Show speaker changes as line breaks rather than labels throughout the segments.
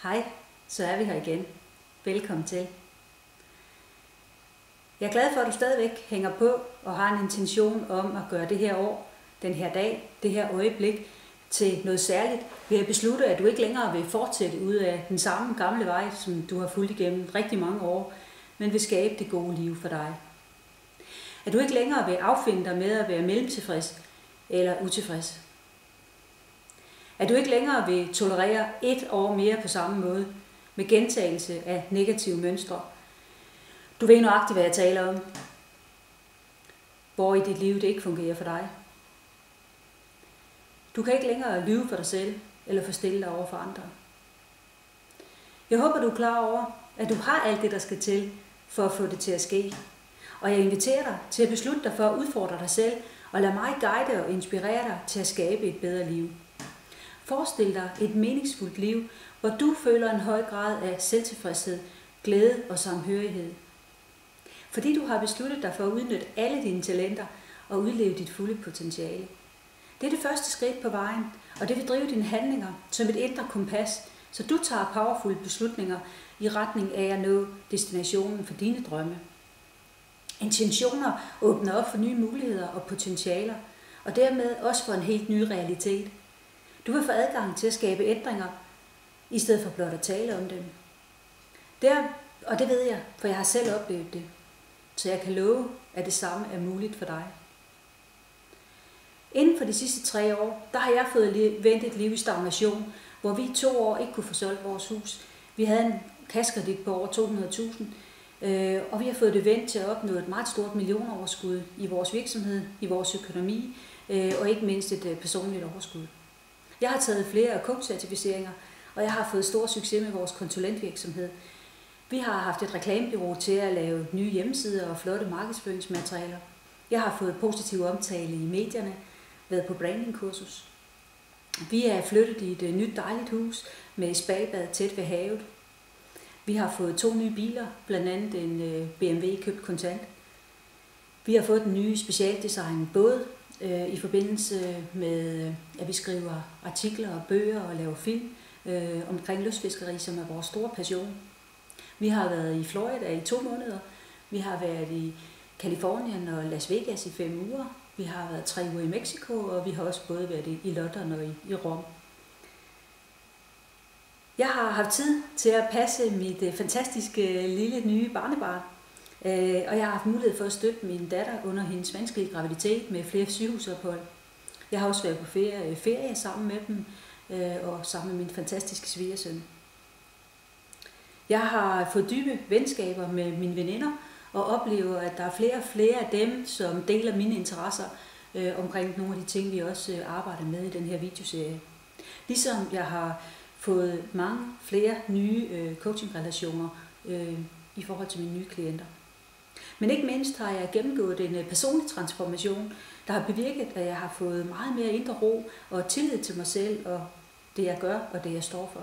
Hej, så er vi her igen. Velkommen til. Jeg er glad for, at du stadigvæk hænger på og har en intention om at gøre det her år, den her dag, det her øjeblik til noget særligt. Vi har besluttet, at du ikke længere vil fortsætte ud af den samme gamle vej, som du har fulgt igennem rigtig mange år, men vil skabe det gode liv for dig. At du ikke længere vil affinde dig med at være mellemtilfreds eller utilfreds. At du ikke længere vil tolerere et år mere på samme måde med gentagelse af negative mønstre. Du ved nøjagtigt, hvad jeg taler om. Hvor i dit liv det ikke fungerer for dig. Du kan ikke længere lyve for dig selv eller forstille dig over for andre. Jeg håber, du er klar over, at du har alt det, der skal til for at få det til at ske. Og jeg inviterer dig til at beslutte dig for at udfordre dig selv og lade mig guide og inspirere dig til at skabe et bedre liv. Forestil dig et meningsfuldt liv, hvor du føler en høj grad af selvtilfredshed, glæde og samhørighed. Fordi du har besluttet dig for at udnytte alle dine talenter og udleve dit fulde potentiale. Det er det første skridt på vejen, og det vil drive dine handlinger som et indre kompas, så du tager powerfulde beslutninger i retning af at nå destinationen for dine drømme. Intentioner åbner op for nye muligheder og potentialer, og dermed også for en helt ny realitet. Du vil få adgang til at skabe ændringer, i stedet for blot at tale om dem. Og det ved jeg, for jeg har selv oplevet det. Så jeg kan love, at det samme er muligt for dig. Inden for de sidste 3 år, der har jeg fået vendt et liv i stagnation, hvor vi i 2 år ikke kunne få solgt vores hus. Vi havde en kassekredit på over 200.000, og vi har fået det vendt til at opnå et meget stort millionoverskud i vores virksomhed, i vores økonomi, og ikke mindst et personligt overskud. Jeg har taget flere coach-certificeringer, og jeg har fået stor succes med vores konsulentvirksomhed. Vi har haft et reklamebureau til at lave nye hjemmesider og flotte markedsføringsmaterialer. Jeg har fået positiv omtale i medierne, været på brandingkursus. Vi er flyttet i et nyt dejligt hus med spabad tæt ved havet. Vi har fået 2 nye biler, blandt andet en BMW købt kontant. Vi har fået den nye specialdesign båd i forbindelse med, at vi skriver artikler og bøger og laver film omkring lystfiskeri, som er vores store passion. Vi har været i Florida i 2 måneder. Vi har været i Californien og Las Vegas i 5 uger. Vi har været 3 uger i Mexico, og vi har også både været i London og i Rom. Jeg har haft tid til at passe mit fantastiske lille nye barnebarn. Og jeg har haft mulighed for at støtte min datter under hendes vanskelige graviditet med flere sygehusophold. Jeg har også været på ferie sammen med dem og sammen med min fantastiske svigersøn. Jeg har fået dybe venskaber med mine veninder og oplever, at der er flere og flere af dem, som deler mine interesser omkring nogle af de ting, vi også arbejder med i den her videoserie. Ligesom jeg har fået mange flere nye coachingrelationer i forhold til mine nye klienter. Men ikke mindst har jeg gennemgået en personlig transformation, der har bevirket, at jeg har fået meget mere indre ro og tillid til mig selv og det jeg gør og det jeg står for.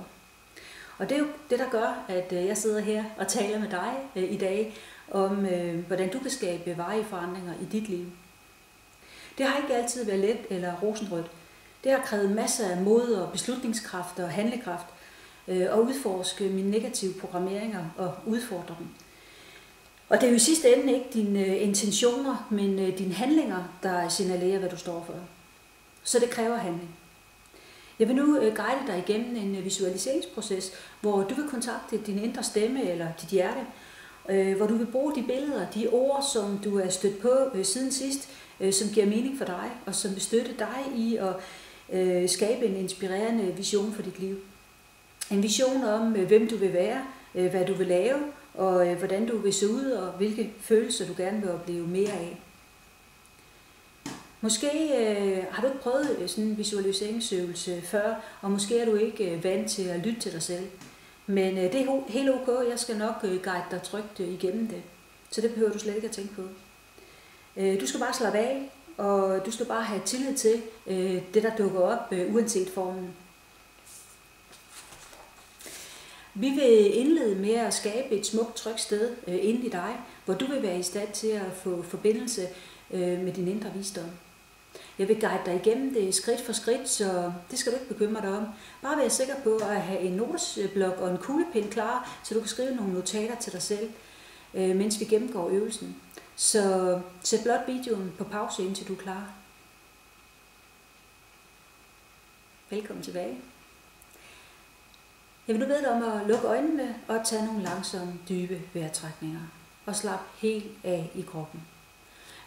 Og det er jo det, der gør, at jeg sidder her og taler med dig i dag om, hvordan du kan skabe varige forandringer i dit liv. Det har ikke altid været let eller rosenrødt. Det har krævet masser af mod og beslutningskraft og handlekraft og udforske mine negative programmeringer og udfordre dem. Og det er jo i sidste ende ikke dine intentioner, men dine handlinger, der signalerer, hvad du står for. Så det kræver handling. Jeg vil nu guide dig igennem en visualiseringsproces, hvor du vil kontakte din indre stemme eller dit hjerte, hvor du vil bruge de billeder, de ord, som du er stødt på siden sidst, som giver mening for dig, og som vil støtte dig i at skabe en inspirerende vision for dit liv. En vision om, hvem du vil være, hvad du vil lave, og hvordan du vil se ud, og hvilke følelser du gerne vil opleve mere af. Måske har du ikke prøvet sådan en visualiseringsøvelse før, og måske er du ikke vant til at lytte til dig selv. Men det er helt ok, jeg skal nok guide dig trygt igennem det. Så det behøver du slet ikke at tænke på. Du skal bare slappe af, og du skal bare have tillid til det, der dukker op, uanset formen. Vi vil indlede med at skabe et smukt, trygt sted inde i dig, hvor du vil være i stand til at få forbindelse med din indre visdom. Jeg vil guide dig igennem det skridt for skridt, så det skal du ikke bekymre dig om. Bare vær sikker på at have en notesblok og en kuglepen klar, så du kan skrive nogle notater til dig selv, mens vi gennemgår øvelsen. Så sæt blot videoen på pause, indtil du er klar. Velkommen tilbage. Jeg vil nu bede dig om at lukke øjnene og tage nogle langsomme, dybe vejrtrækninger og slap helt af i kroppen.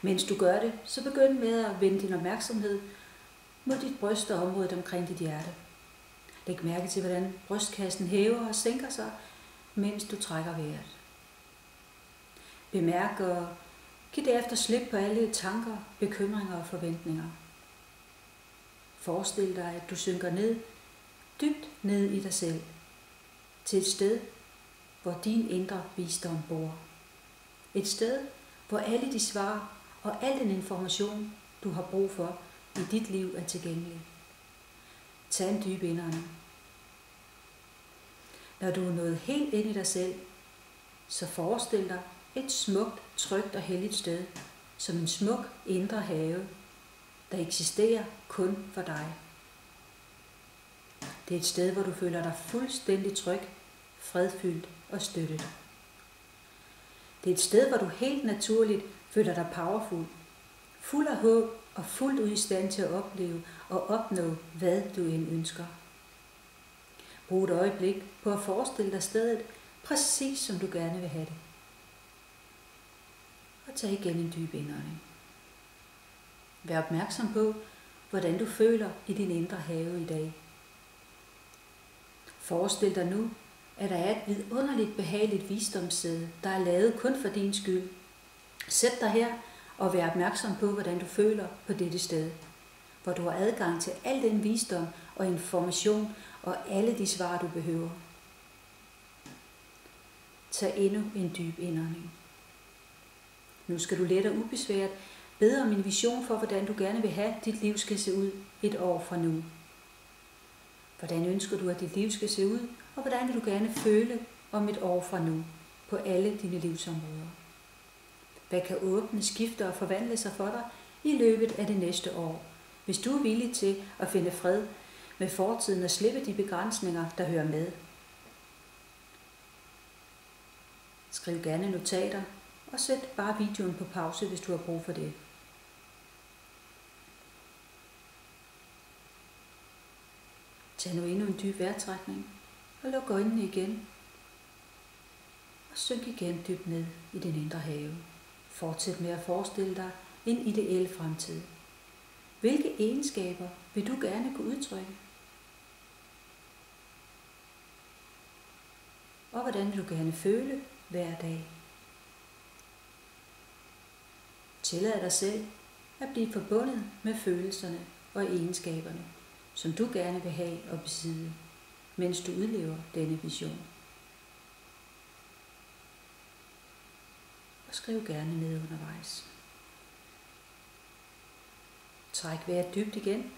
Mens du gør det, så begynd med at vende din opmærksomhed mod dit bryst og området omkring dit hjerte. Læg mærke til, hvordan brystkassen hæver og sænker sig, mens du trækker vejret. Bemærk og giv derefter slip på alle tanker, bekymringer og forventninger. Forestil dig, at du synker ned, dybt ned i dig selv, til et sted, hvor din indre visdom bor. Et sted, hvor alle de svar og al den information, du har brug for i dit liv, er tilgængelig. Tag en dyb indånding. Når du er nået helt ind i dig selv, så forestil dig et smukt, trygt og helligt sted, som en smuk indre have, der eksisterer kun for dig. Det er et sted, hvor du føler dig fuldstændig tryg, fredfyldt og støttet. Det er et sted, hvor du helt naturligt føler dig powerful, fuld af håb og fuldt ud i stand til at opleve og opnå, hvad du end ønsker. Brug et øjeblik på at forestille dig stedet præcis som du gerne vil have det. Og tag igen en dyb indånding. Vær opmærksom på, hvordan du føler i din indre have i dag. Forestil dig nu, at der er et vidunderligt behageligt visdomssæde, der er lavet kun for din skyld. Sæt dig her og vær opmærksom på, hvordan du føler på dette sted, hvor du har adgang til al den visdom og information og alle de svar, du behøver. Tag endnu en dyb indånding. Nu skal du let og ubesværet bede om en vision for, hvordan du gerne vil have, dit liv skal se ud et år fra nu. Hvordan ønsker du, at dit liv skal se ud, og hvordan vil du gerne føle om et år fra nu på alle dine livsområder? Hvad kan åbne, skifte og forvandle sig for dig i løbet af det næste år, hvis du er villig til at finde fred med fortiden og slippe de begrænsninger, der hører med? Skriv gerne notater og sæt bare videoen på pause, hvis du har brug for det. Tag nu endnu en dyb vejrtrækning og luk øjnene igen. Og synk igen dybt ned i din indre have. Fortsæt med at forestille dig en ideel fremtid. Hvilke egenskaber vil du gerne kunne udtrykke? Og hvordan vil du gerne føle hver dag? Tillad dig selv at blive forbundet med følelserne og egenskaberne, som du gerne vil have og besidde, mens du udlever denne vision. Og skriv gerne ned undervejs. Træk vejret dybt igen,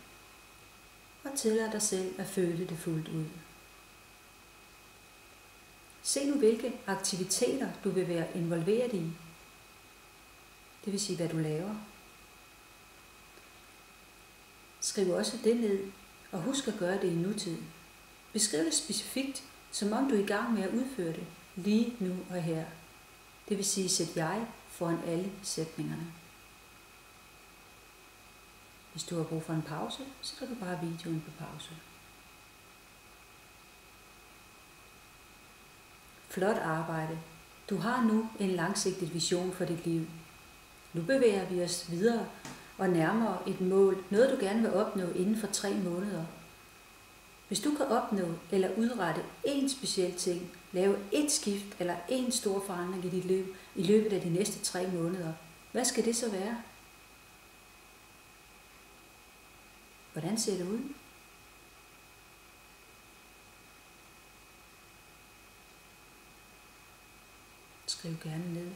og tillad dig selv at føle det fuldt ud. Se nu, hvilke aktiviteter du vil være involveret i. Det vil sige, hvad du laver. Skriv også det ned, og husk at gøre det i nutiden. Beskriv det specifikt, som om du er i gang med at udføre det, lige nu og her. Det vil sige, sæt jeg foran alle sætningerne. Hvis du har brug for en pause, så sætter du bare videoen på pause. Flot arbejde. Du har nu en langsigtet vision for dit liv. Nu bevæger vi os videre og nærmere et mål, noget du gerne vil opnå inden for 3 måneder. Hvis du kan opnå eller udrette én speciel ting, lave ét skift eller én stor forandring i dit liv i løbet af de næste 3 måneder, hvad skal det så være? Hvordan ser det ud? Skriv gerne ned.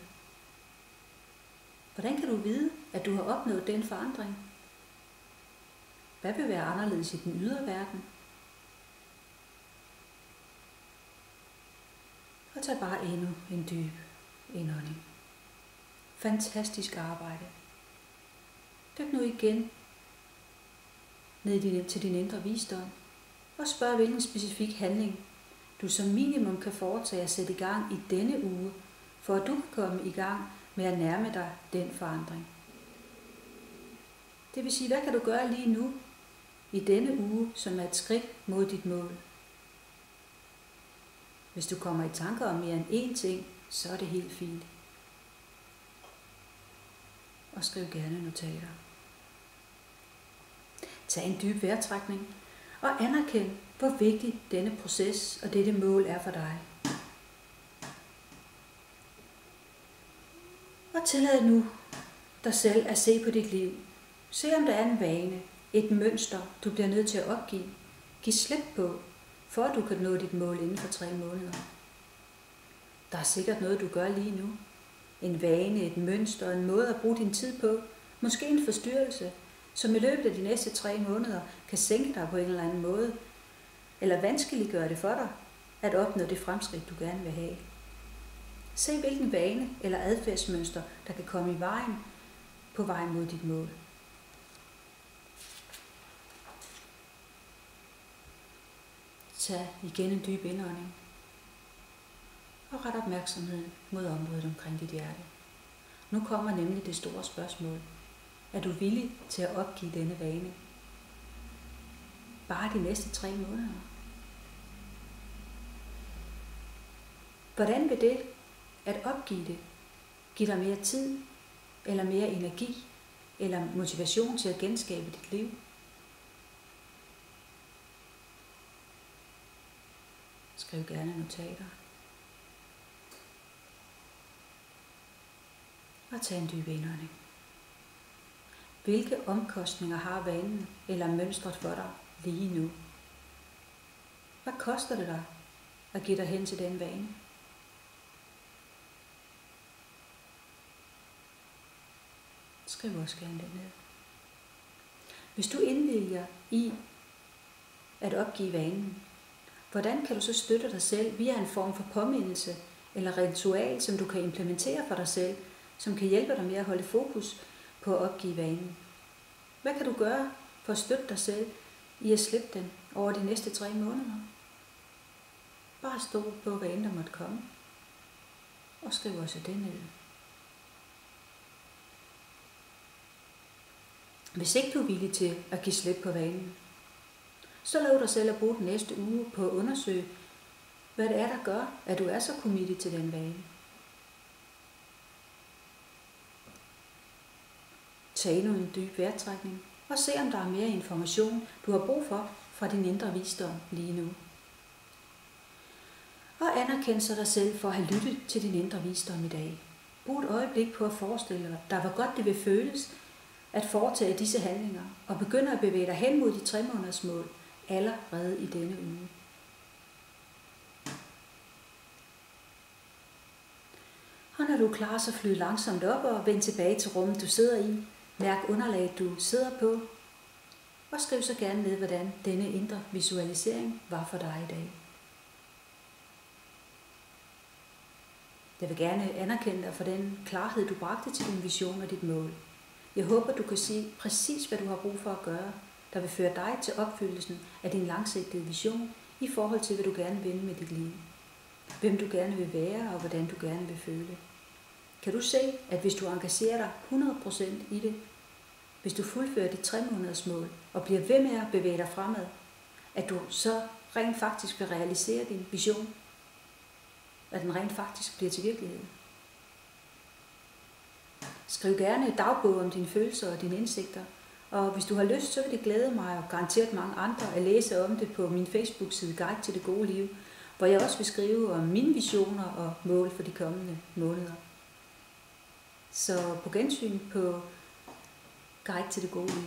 Hvordan kan du vide, at du har opnået den forandring? Hvad vil være anderledes i den ydre verden? Og tag bare endnu en dyb indånding. Fantastisk arbejde. Dyk nu igen til din indre visdom, og spørg, hvilken specifik handling du som minimum kan foretage at sætte i gang i denne uge, for at du kan komme i gang med at nærme dig den forandring. Det vil sige, hvad kan du gøre lige nu, i denne uge, som er et skridt mod dit mål? Hvis du kommer i tanker om mere end én ting, så er det helt fint. Og skriv gerne notater. Tag en dyb vejrtrækning og anerkend, hvor vigtig denne proces og dette mål er for dig. Og tillad nu dig selv at se på dit liv. Se om der er en vane, et mønster, du bliver nødt til at opgive. Giv slip på, for at du kan nå dit mål inden for 3 måneder. Der er sikkert noget, du gør lige nu. En vane, et mønster, en måde at bruge din tid på. Måske en forstyrrelse, som i løbet af de næste 3 måneder kan sænke dig på en eller anden måde, eller vanskeliggøre det for dig at opnå det fremskridt, du gerne vil have. Se hvilken vane eller adfærdsmønster, der kan komme i vejen på vej mod dit mål. Tag igen en dyb indånding og ret opmærksomheden mod området omkring dit hjerte. Nu kommer nemlig det store spørgsmål. Er du villig til at opgive denne vane? Bare de næste 3 måneder. Hvordan vil det at opgive det give dig mere tid, eller mere energi, eller motivation til at genskabe dit liv? Skriv gerne notater. Og tag en dyb indånding. Hvilke omkostninger har vanen eller mønstret for dig lige nu? Hvad koster det dig at give dig hen til den vane? Skriv også gerne det ned. Hvis du indvilger i at opgive vanen, hvordan kan du så støtte dig selv via en form for påmindelse eller ritual, som du kan implementere for dig selv, som kan hjælpe dig med at holde fokus på at opgive vanen? Hvad kan du gøre for at støtte dig selv i at slippe den over de næste 3 måneder? Bare stå på, hvad end der måtte komme, og skriv også det ned. Hvis ikke du er villig til at give slip på vanen, så lov dig selv at bruge den næste uge på at undersøge, hvad det er, der gør, at du er så committed til den vane. Tag nu en dyb vejrtrækning og se, om der er mere information, du har brug for fra din indre visdom lige nu. Og anerkend så dig selv for at have lyttet til din indre visdom i dag. Brug et øjeblik på at forestille dig, hvor godt det vil føles at foretage disse handlinger og begynde at bevæge dig hen mod dit 3-måneders mål allerede i denne uge. Og når du er klar, så flyv langsomt op og vend tilbage til rummet, du sidder i. Mærk underlaget, du sidder på. Og skriv så gerne ned, hvordan denne indre visualisering var for dig i dag. Jeg vil gerne anerkende dig for den klarhed, du bragte til din vision og dit mål. Jeg håber, du kan sige præcis, hvad du har brug for at gøre, der vil føre dig til opfyldelsen af din langsigtede vision i forhold til, hvad du gerne vil med dit liv. Hvem du gerne vil være og hvordan du gerne vil føle. Kan du se, at hvis du engagerer dig 100% i det, hvis du fuldfører dit 3-måneders mål og bliver ved med at bevæge dig fremad, at du så rent faktisk vil realisere din vision, at den rent faktisk bliver til virkelighed. Skriv gerne et dagbog om dine følelser og dine indsigter, og hvis du har lyst, så vil det glæde mig og garanteret mange andre at læse om det på min Facebook-side Guide til det gode liv, hvor jeg også vil skrive om mine visioner og mål for de kommende måneder. Så på gensyn på Guide til det gode liv.